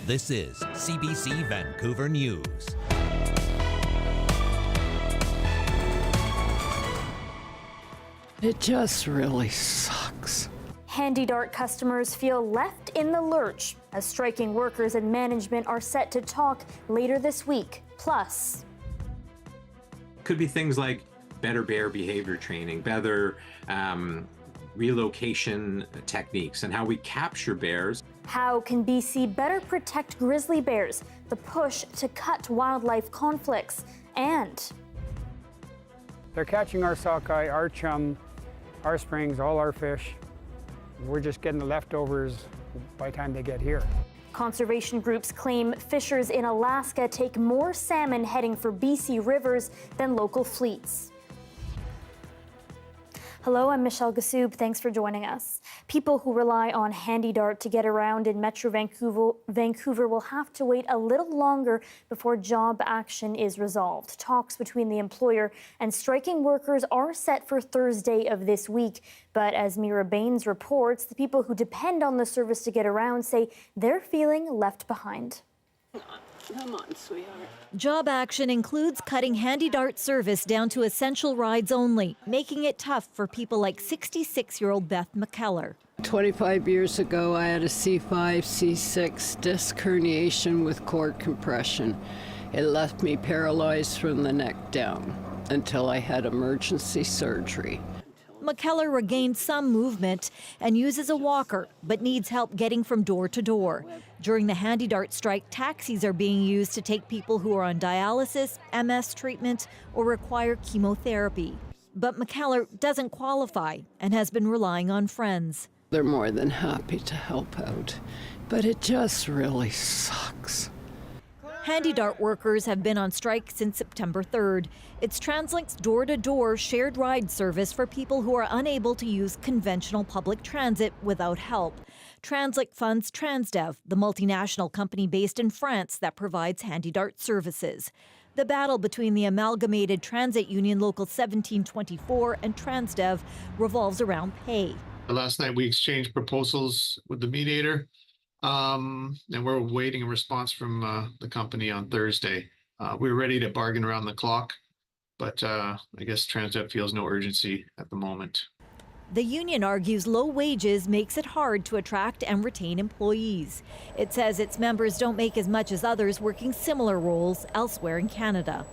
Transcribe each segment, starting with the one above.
This is CBC Vancouver News. It just really sucks. HandyDART customers feel left in the lurch as striking workers and management are set to talk later this week. Plus, could be things like better bear behavior training, better relocation techniques, and how we capture bears. How can BC better protect grizzly bears? The push to cut wildlife conflicts. And they're catching our sockeye, our chum, our springs, all our fish. We're just getting the leftovers by the time they get here. conservation groups claim fishers in Alaska take more salmon heading for BC rivers than local fleets. Hello, I'm Michelle Ghoussoub. Thanks for joining us. People who rely on HandyDART to get around in Metro Vancouver will have to wait a little longer before job action is resolved. Talks between the employer and striking workers are set for Thursday of this week. But as Mira Baines reports, the people who depend on the service to get around say they're feeling left behind. Come on, sweetheart. Job action includes cutting HandyDART service down to essential rides only, making it tough for people like 66-year-old Beth McKellar. 25 years ago, I had a C5, C6 disc herniation with cord compression. It left me paralyzed from the neck down until I had emergency surgery. McKellar regained some movement and uses a walker, but needs help getting from door to door. During the HandyDART strike, taxis are being used to take people who are on dialysis, MS treatment, or require chemotherapy. But McKellar doesn't qualify and has been relying on friends. They're more than happy to help out, but it just really sucks. HandyDART workers have been on strike since September 3rd. It's TransLink's door-to-door shared ride service for people who are unable to use conventional public transit without help. TransLink funds Transdev, the multinational company based in France that provides HandyDART services. The battle between the amalgamated transit union Local 1724 and Transdev revolves around pay. Last night we exchanged proposals with the mediator. And we're waiting a response from the company on Thursday. We're ready to bargain around the clock, but I guess Transdev feels no urgency at the moment. The union argues low wages makes it hard to attract and retain employees. It says its members don't make as much as others working similar roles elsewhere in Canada.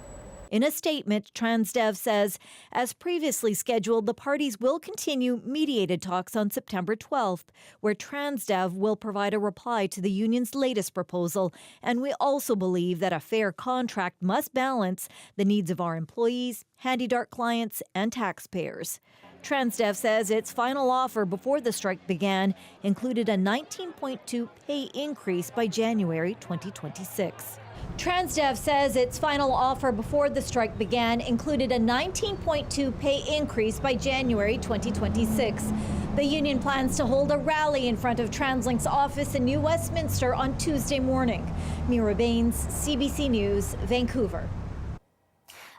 In a statement, Transdev says, as previously scheduled, the parties will continue mediated talks on September 12th, where Transdev will provide a reply to the union's latest proposal. And we also believe that a fair contract must balance the needs of our employees, HandyDART clients, and taxpayers. Transdev says its final offer before the strike began included a 19.2 pay increase by January 2026. Transdev says its final offer before the strike began included a 19.2 pay increase by January 2026. The union plans to hold a rally in front of TransLink's office in New Westminster on Tuesday morning. Mira Baines, CBC News, Vancouver.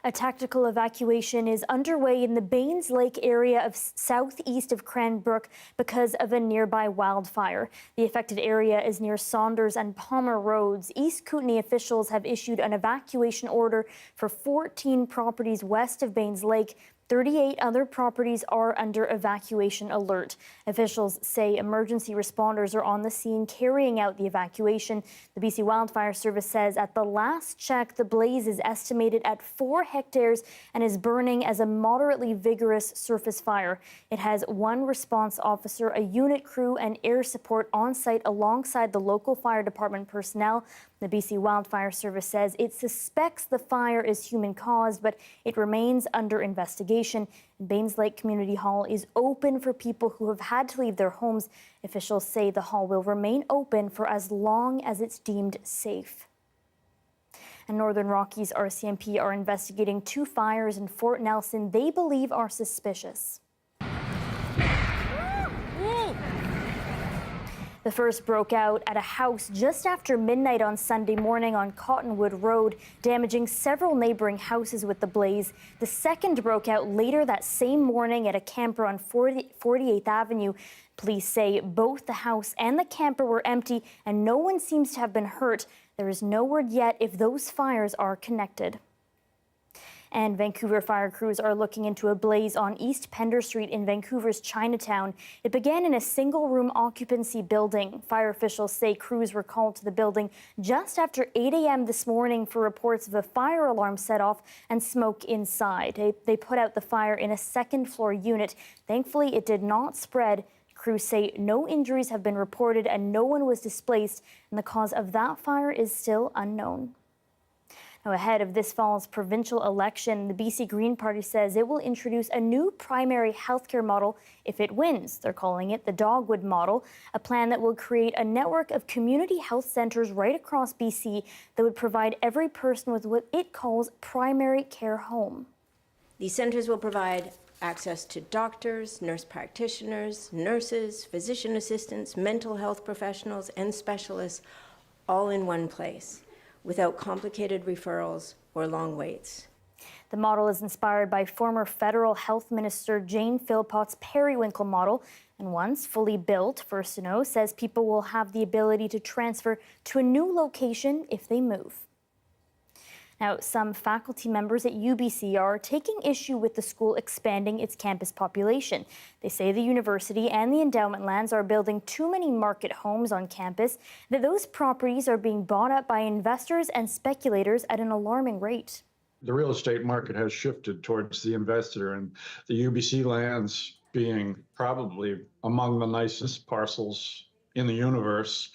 A tactical evacuation is underway in the Baines Lake area of southeast of Cranbrook because of a nearby wildfire. The affected area is near Saunders and Palmer Roads. East Kootenay officials have issued an evacuation order for 14 properties west of Baines Lake. 38 other properties are under evacuation alert. Officials say emergency responders are on the scene carrying out the evacuation. The BC Wildfire Service says at the last check, the blaze is estimated at 4 hectares and is burning as a moderately vigorous surface fire. It has 1 response officer, a unit crew, and air support on site alongside the local fire department personnel. The BC Wildfire Service says it suspects the fire is human-caused, but it remains under investigation. Baines Lake Community Hall is open for people who have had to leave their homes. Officials say the hall will remain open for as long as it's deemed safe. And Northern Rockies RCMP are investigating 2 fires in Fort Nelson they believe are suspicious. The first broke out at a house just after midnight on Sunday morning on Cottonwood Road, damaging several neighboring houses with the blaze. The second broke out later that same morning at a camper on 48th Avenue. Police say both the house and the camper were empty and no one seems to have been hurt. There is no word yet if those fires are connected. And Vancouver fire crews are looking into a blaze on East Pender Street in Vancouver's Chinatown. It began in a single-room occupancy building. Fire officials say crews were called to the building just after 8 a.m. this morning for reports of a fire alarm set off and smoke inside. They put out the fire in a second-floor unit. Thankfully, it did not spread. Crews say no injuries have been reported and no one was displaced, and the cause of that fire is still unknown. Now, ahead of this fall's provincial election, the BC Green Party says it will introduce a new primary healthcare model if it wins. They're calling it the Dogwood Model, a plan that will create a network of community health centres right across BC that would provide every person with what it calls primary care home. These centres will provide access to doctors, nurse practitioners, nurses, physician assistants, mental health professionals, and specialists all in one place, without complicated referrals or long waits. The model is inspired by former federal health minister Jane Philpott's periwinkle model, and once fully built, First to Know says people will have the ability to transfer to a new location if they move. Now, some faculty members at UBC are taking issue with the school expanding its campus population. They say the university and the endowment lands are building too many market homes on campus, that those properties are being bought up by investors and speculators at an alarming rate. The real estate market has shifted towards the investor, and the UBC lands being probably among the nicest parcels in the universe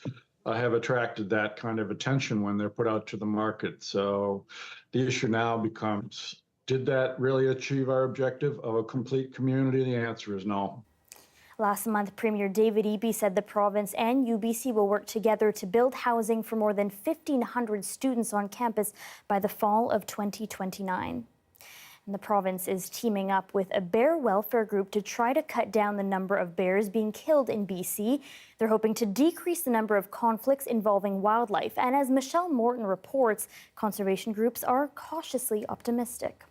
have attracted that kind of attention when they're put out to the market. So the issue now becomes, did that really achieve our objective of a complete community? The answer is no. Last month, Premier David Eby said the province and UBC will work together to build housing for more than 1,500 students on campus by the fall of 2029. And the province is teaming up with a bear welfare group to try to cut down the number of bears being killed in BC. They're hoping to decrease the number of conflicts involving wildlife. And as Michelle Morton reports, conservation groups are cautiously optimistic.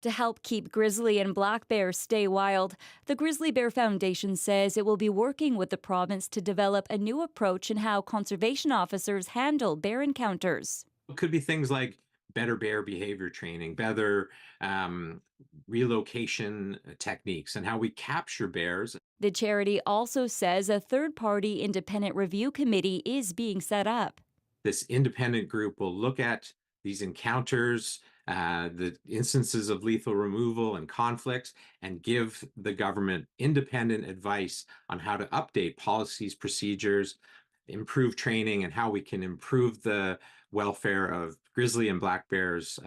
To help keep grizzly and black bears stay wild, the Grizzly Bear Foundation says it will be working with the province to develop a new approach in how conservation officers handle bear encounters. It could be things like better bear behavior training, better relocation techniques, and how we capture bears. The charity also says a third-party independent review committee is being set up. This independent group will look at these encounters, the instances of lethal removal and conflicts, and give the government independent advice on how to update policies, procedures, improve training, and how we can improve the welfare of grizzly and black bears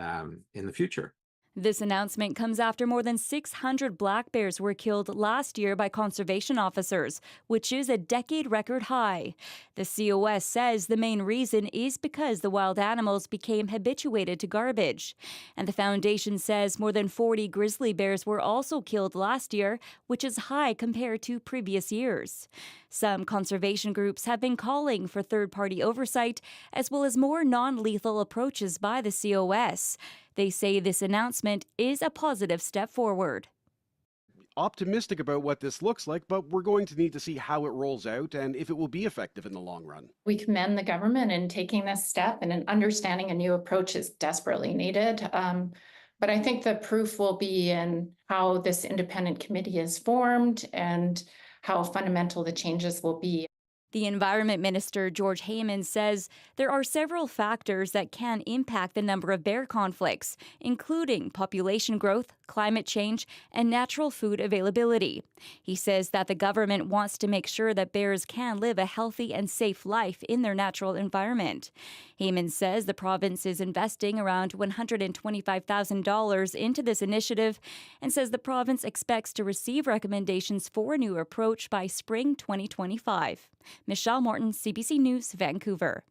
in the future. This announcement comes after more than 600 black bears were killed last year by conservation officers, which is a decade record high. The COS says the main reason is because the wild animals became habituated to garbage. And the foundation says more than 40 grizzly bears were also killed last year, which is high compared to previous years. Some conservation groups have been calling for third-party oversight, as well as more non-lethal approaches by the COS. They say this announcement is a positive step forward. Optimistic about what this looks like, but we're going to need to see how it rolls out and if it will be effective in the long run. We commend the government in taking this step, and understanding a new approach is desperately needed. But I think the proof will be in how this independent committee is formed and how fundamental the changes will be. The Environment Minister, George Heyman, says there are several factors that can impact the number of bear conflicts, including population growth, climate change, and natural food availability. He says that the government wants to make sure that bears can live a healthy and safe life in their natural environment. Heyman says the province is investing around $125,000 into this initiative and says the province expects to receive recommendations for a new approach by spring 2025. Michelle Morton, CBC News, Vancouver.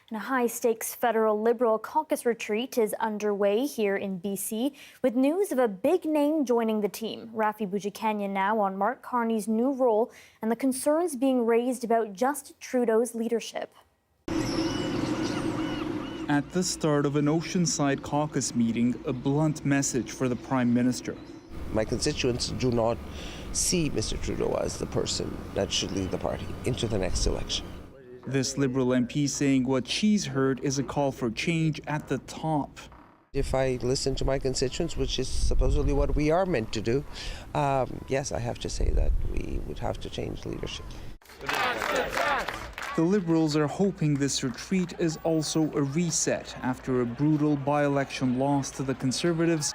And a high-stakes federal Liberal caucus retreat is underway here in BC, with news of a big name joining the team. Rafi Boudjikanian now on Mark Carney's new role and the concerns being raised about Justin Trudeau's leadership. At the start of an Oceanside caucus meeting, a blunt message for the Prime Minister. My constituents do not see Mr. Trudeau as the person that should lead the party into the next election. This Liberal MP saying what she's heard is a call for change at the top. If I listen to my constituents, which is supposedly what we are meant to do, yes, I have to say that we would have to change leadership. The Liberals are hoping this retreat is also a reset after a brutal by-election loss to the Conservatives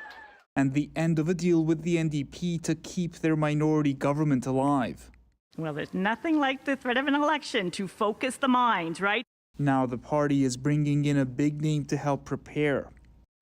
and the end of a deal with the NDP to keep their minority government alive. Well, there's nothing like the threat of an election to focus the minds, right? Now the party is bringing in a big name to help prepare.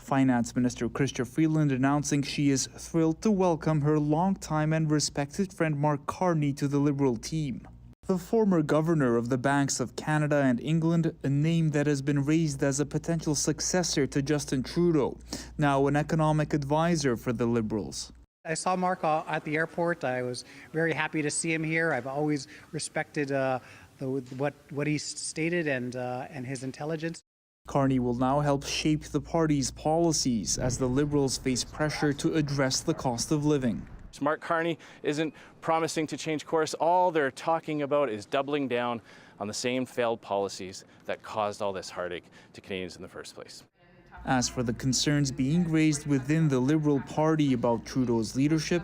Finance Minister Chrystia Freeland announcing she is thrilled to welcome her longtime and respected friend Mark Carney to the Liberal team. The former governor of the Banks of Canada and England, a name that has been raised as a potential successor to Justin Trudeau, now an economic advisor for the Liberals. I saw Mark at the airport. I was very happy to see him here. I've always respected what he stated and his intelligence. Carney will now help shape the party's policies as the Liberals face pressure to address the cost of living. Mark Carney isn't promising to change course. All they're talking about is doubling down on the same failed policies that caused all this heartache to Canadians in the first place. As for the concerns being raised within the Liberal Party about Trudeau's leadership,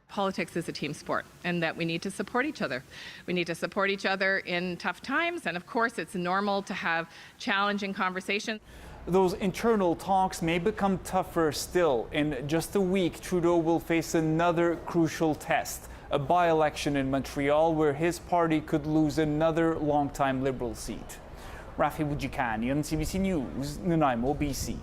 politics is a team sport and that we need to support each other. We need to support each other in tough times, and of course it's normal to have challenging conversations. Those internal talks may become tougher still. In just a week, Trudeau will face another crucial test, a by-election in Montreal where his party could lose another longtime Liberal seat. Rafi Wujikani on CBC News, Nanaimo, BC.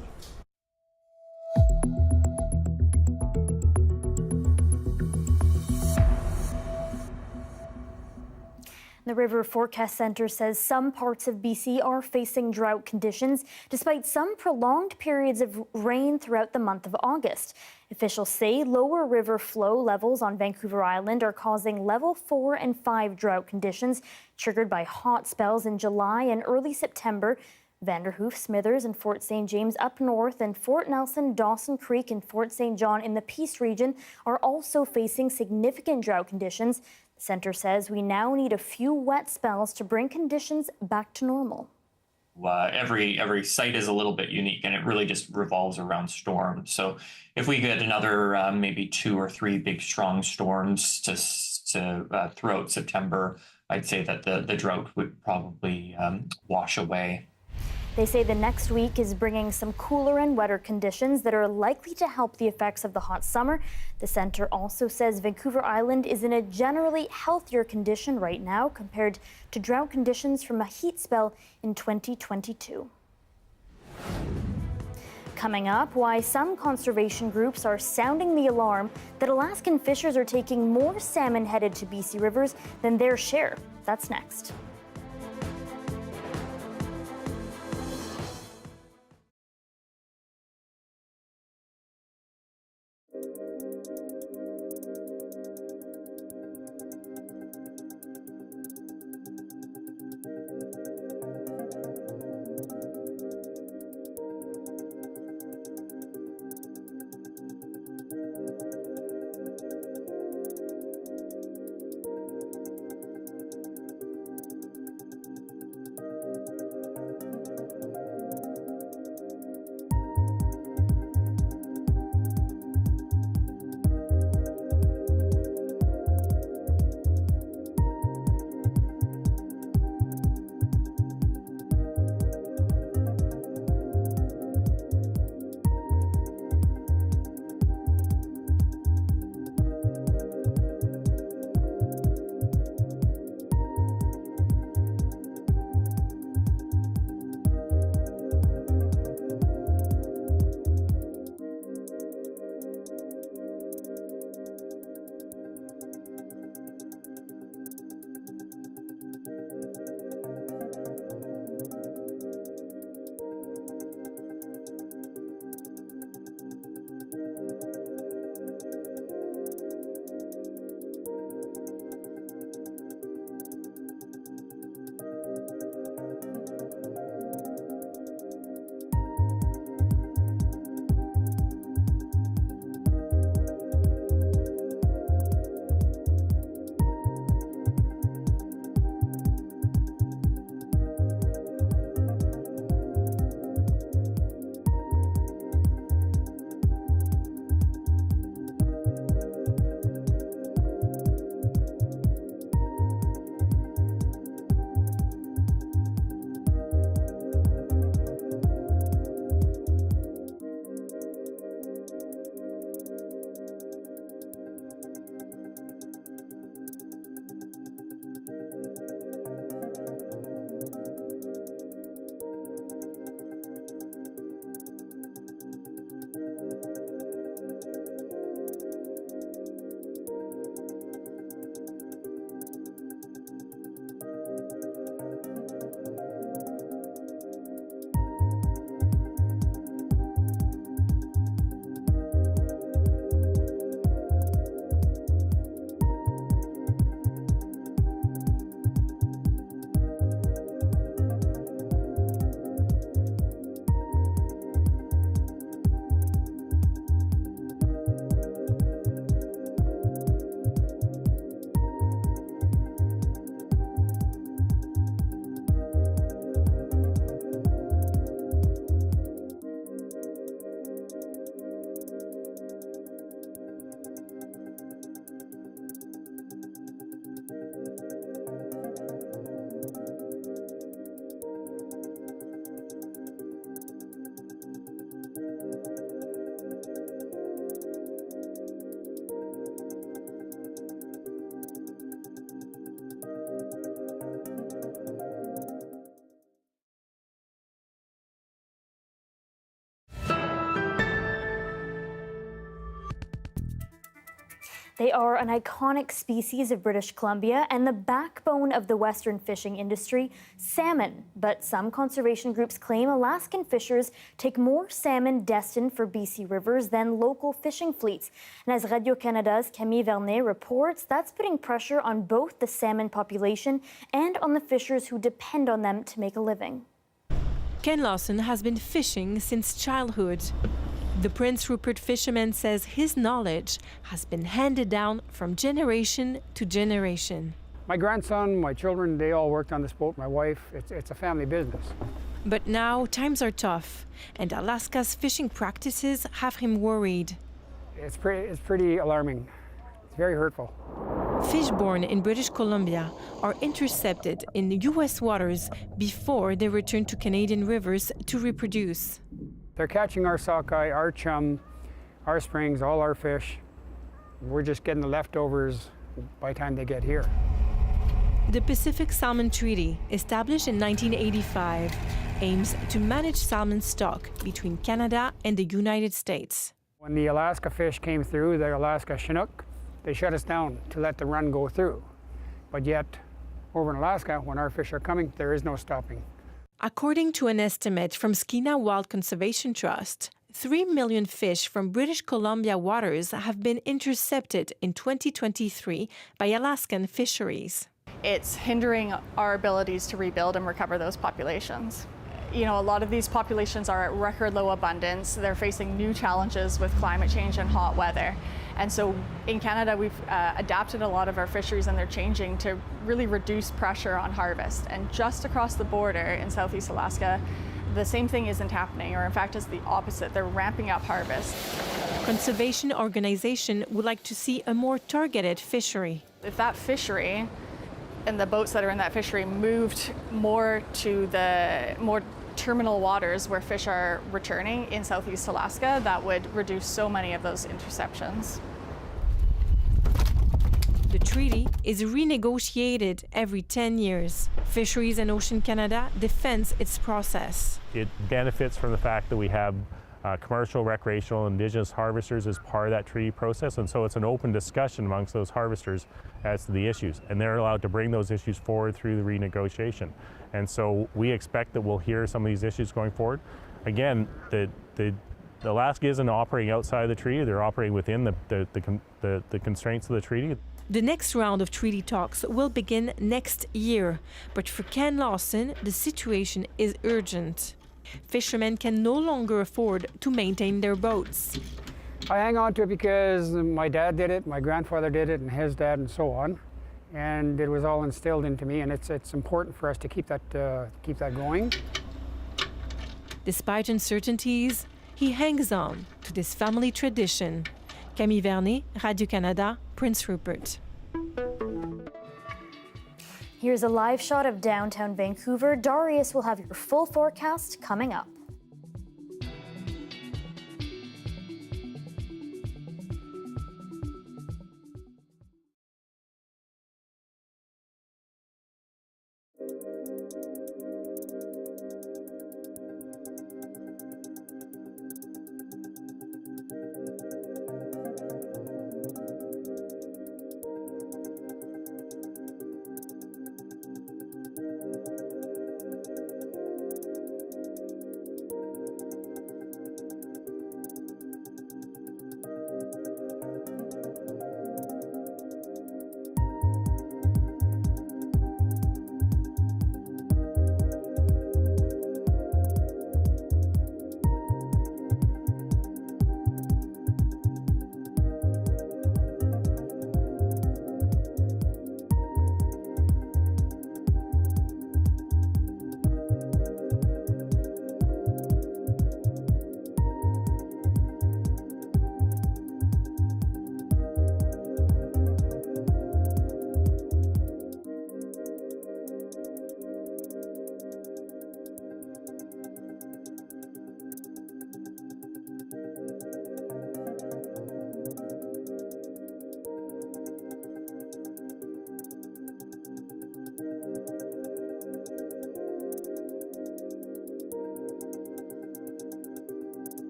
The River Forecast Centre says some parts of BC are facing drought conditions, despite some prolonged periods of rain throughout the month of August. Officials say lower river flow levels on Vancouver Island are causing level 4 and 5 drought conditions, triggered by hot spells in July and early September. Vanderhoof, Smithers, and Fort St. James up north, and Fort Nelson, Dawson Creek, and Fort St. John in the Peace region are also facing significant drought conditions. The centre says we now need a few wet spells to bring conditions back to normal. Every site is a little bit unique, and it really just revolves around storms. So if we get another maybe 2 or 3 big strong storms throughout September, I'd say that the drought would probably wash away. They say the next week is bringing some cooler and wetter conditions that are likely to help the effects of the hot summer. The centre also says Vancouver Island is in a generally healthier condition right now compared to drought conditions from a heat spell in 2022. Coming up, why some conservation groups are sounding the alarm that Alaskan fishers are taking more salmon headed to BC rivers than their share. That's next. They are an iconic species of British Columbia and the backbone of the Western fishing industry, salmon. But some conservation groups claim Alaskan fishers take more salmon destined for BC rivers than local fishing fleets. And as Radio-Canada's Camille Vernet reports, that's putting pressure on both the salmon population and on the fishers who depend on them to make a living. Ken Lawson has been fishing since childhood. The Prince Rupert fisherman says his knowledge has been handed down from generation to generation. My grandson, my children, they all worked on this boat. My wife, it's a family business. But now times are tough, and Alaska's fishing practices have him worried. It's pretty alarming. It's very hurtful. Fish born in British Columbia are intercepted in U.S. waters before they return to Canadian rivers to reproduce. They're catching our sockeye, our chum, our springs, all our fish. We're just getting the leftovers by the time they get here. The Pacific Salmon Treaty, established in 1985, aims to manage salmon stock between Canada and the United States. When the Alaska fish came through, the Alaska Chinook, they shut us down to let the run go through. But yet, over in Alaska, when our fish are coming, there is no stopping. According to an estimate from Skeena Wild Conservation Trust, 3 million fish from British Columbia waters have been intercepted in 2023 by Alaskan fisheries. It's hindering our abilities to rebuild and recover those populations. You know, a lot of these populations are at record low abundance. They're facing new challenges with climate change and hot weather. And so in Canada, we've adapted a lot of our fisheries, and they're changing to really reduce pressure on harvest. And just across the border in Southeast Alaska, the same thing isn't happening, or in fact, it's the opposite. They're ramping up harvest. Conservation organization would like to see a more targeted fishery. If that fishery and the boats that are in that fishery moved more to the more terminal waters where fish are returning in Southeast Alaska, that would reduce so many of those interceptions. The treaty is renegotiated every 10 years. Fisheries and Ocean Canada defends its process. It benefits from the fact that we have commercial, recreational, Indigenous harvesters as part of that treaty process, and so it's an open discussion amongst those harvesters as to the issues, and they're allowed to bring those issues forward through the renegotiation. And so we expect that we'll hear some of these issues going forward. Again, the Alaska isn't operating outside of the treaty, they're operating within the constraints of the treaty. The next round of treaty talks will begin next year, but for Ken Lawson, the situation is urgent. Fishermen can no longer afford to maintain their boats. I hang on to it because my dad did it, my grandfather did it, and his dad, and so on. And it was all instilled into me, and it's important for us to keep that going. Despite uncertainties, he hangs on to this family tradition. Camille Vernet, Radio-Canada, Prince Rupert. Here's a live shot of downtown Vancouver. Darius will have your full forecast coming up.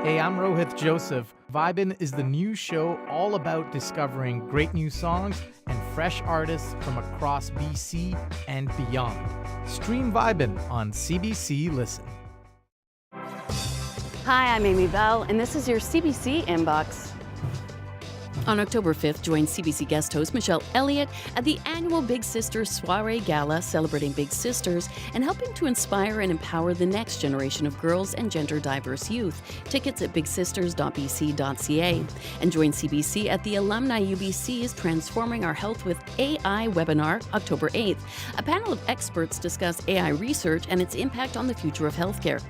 Hey, I'm Rohith Joseph. Vibin' is the new show all about discovering great new songs and fresh artists from across BC and beyond. Stream Vibin' on CBC Listen. Hi, I'm Amy Bell, and this is your CBC Inbox. On October 5th, join CBC guest host Michelle Elliott at the annual Big Sisters Soiree Gala, celebrating Big Sisters and helping to inspire and empower the next generation of girls and gender-diverse youth. Tickets at bigsisters.bc.ca. And join CBC at the Alumni UBC's Transforming Our Health with AI webinar, October 8th. A panel of experts discuss AI research and its impact on the future of healthcare.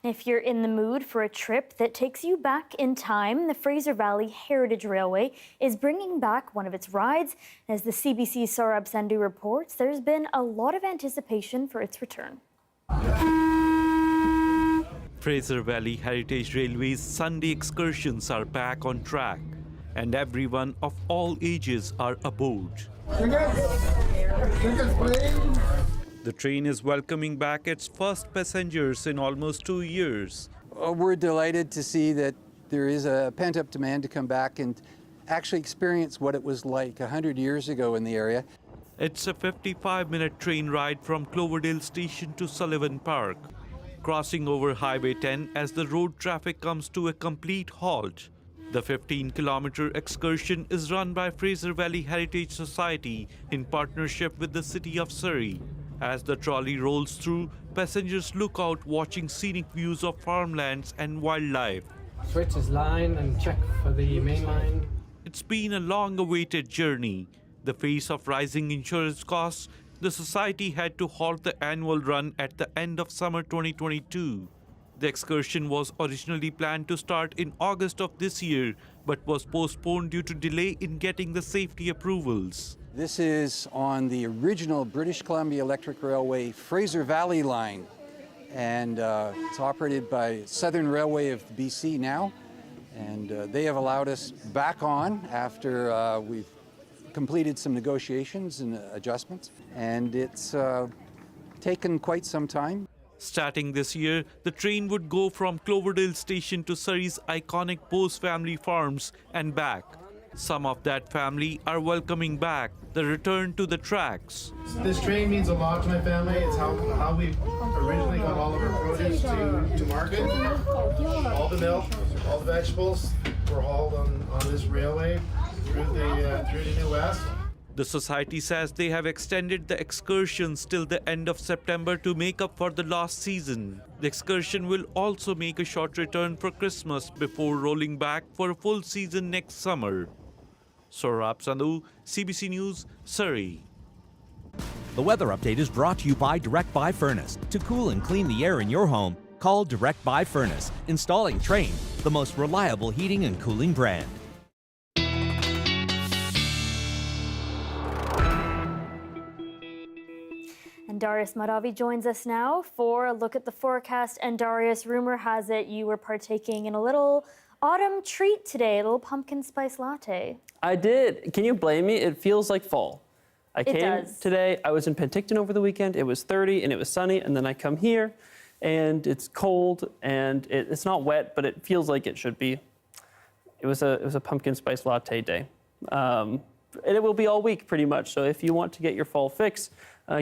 If you're in the mood for a trip that takes you back in time, the Fraser Valley Heritage Railway is bringing back one of its rides. As the CBC Saurabh Sandhu reports, there's been a lot of anticipation for its return. Fraser Valley Heritage Railway's Sunday excursions are back on track, and everyone of all ages are aboard. Tickets, please. The train is welcoming back its first passengers in almost 2 years. We're delighted to see that there is a pent-up demand to come back and actually experience what it was like 100 years ago in the area. It's a 55-minute train ride from Cloverdale Station to Sullivan Park, crossing over Highway 10 as the road traffic comes to a complete halt. The 15-kilometer excursion is run by Fraser Valley Heritage Society in partnership with the City of Surrey. As the trolley rolls through, passengers look out watching scenic views of farmlands and wildlife. Switch his line and check for the main line. It's been a long-awaited journey. The face of rising insurance costs, the society had to halt the annual run at the end of summer 2022. The excursion was originally planned to start in August of this year, but was postponed due to delay in getting the safety approvals. This is on the original British Columbia Electric Railway Fraser Valley line, and it's operated by Southern Railway of BC now, and they have allowed us back on after we've completed some negotiations and adjustments, and it's taken quite some time. Starting this year, the train would go from Cloverdale Station to Surrey's iconic Bose family farms and back. Some of that family are welcoming back the return to the tracks. This train means a lot to my family. It's how we originally got all of our produce to market. All the milk, all the vegetables were hauled on this railway through the New West. The society says they have extended the excursions till the end of September to make up for the lost season. The excursion will also make a short return for Christmas before rolling back for a full season next summer. Saurabh Sandhu, CBC News, Surrey. The weather update is brought to you by Direct Buy Furnace. To cool and clean the air in your home, call Direct Buy Furnace. Installing Trane, the most reliable heating and cooling brand. And Darius Madavi joins us now for a look at the forecast. And Darius, rumor has it you were partaking in a little autumn treat today, a little pumpkin spice latte. I did. Can you blame me? It feels like fall. I came today, I was in Penticton over the weekend, it was 30 and it was sunny, and then I come here and it's cold and it's not wet, but it feels like it should be. It was a pumpkin spice latte day. And it will be all week pretty much, so if you want to get your fall fix,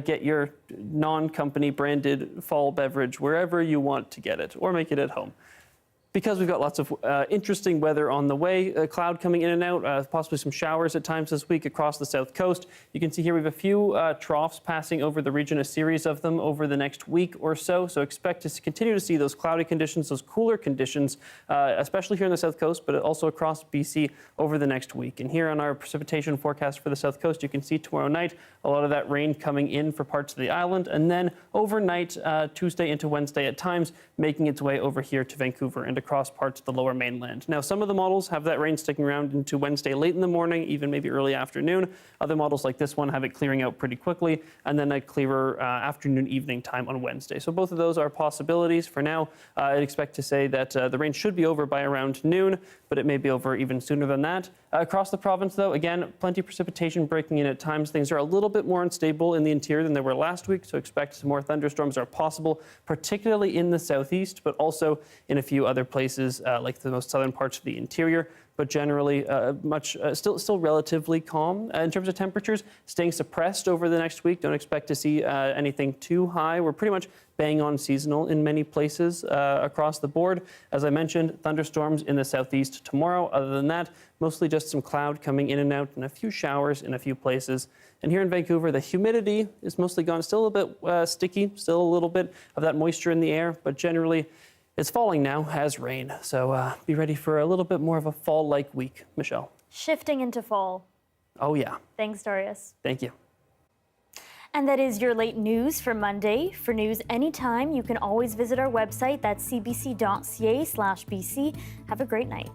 get your non-company branded fall beverage wherever you want to get it, or make it at home. Because we've got lots of interesting weather on the way, cloud coming in and out, possibly some showers at times this week across the south coast. You can see here we have a few troughs passing over the region, a series of them over the next week or so. So expect to continue to see those cloudy conditions, those cooler conditions, especially here on the south coast, but also across BC over the next week. And here on our precipitation forecast for the south coast, you can see tomorrow night a lot of that rain coming in for parts of the island, and then overnight, Tuesday into Wednesday at times, making its way over here to Vancouver and across parts of the lower mainland. Now, some of the models have that rain sticking around into Wednesday late in the morning, even maybe early afternoon. Other models like this one have it clearing out pretty quickly, and then a clearer afternoon, evening time on Wednesday. So both of those are possibilities. For now, I'd expect to say that the rain should be over by around noon, but it may be over even sooner than that. Across the province, though, again, plenty of precipitation breaking in at times. Things are a little bit more unstable in the interior than they were last week, so expect some more thunderstorms are possible, particularly in the southeast, but also in a few other places like the most southern parts of the interior. But generally, still relatively calm. In terms of temperatures, staying suppressed over the next week. Don't expect to see anything too high. We're pretty much bang on seasonal in many places across the board. As I mentioned, thunderstorms in the southeast tomorrow. Other than that, mostly just some cloud coming in and out and a few showers in a few places. And here in Vancouver, the humidity is mostly gone. Still a bit sticky, still a little bit of that moisture in the air, but generally it's falling now as rain. So be ready for a little bit more of a fall-like week, Michelle. Shifting into fall. Oh, yeah. Thanks, Darius. Thank you. And that is your late news for Monday. For news anytime, you can always visit our website. That's cbc.ca/BC. Have a great night.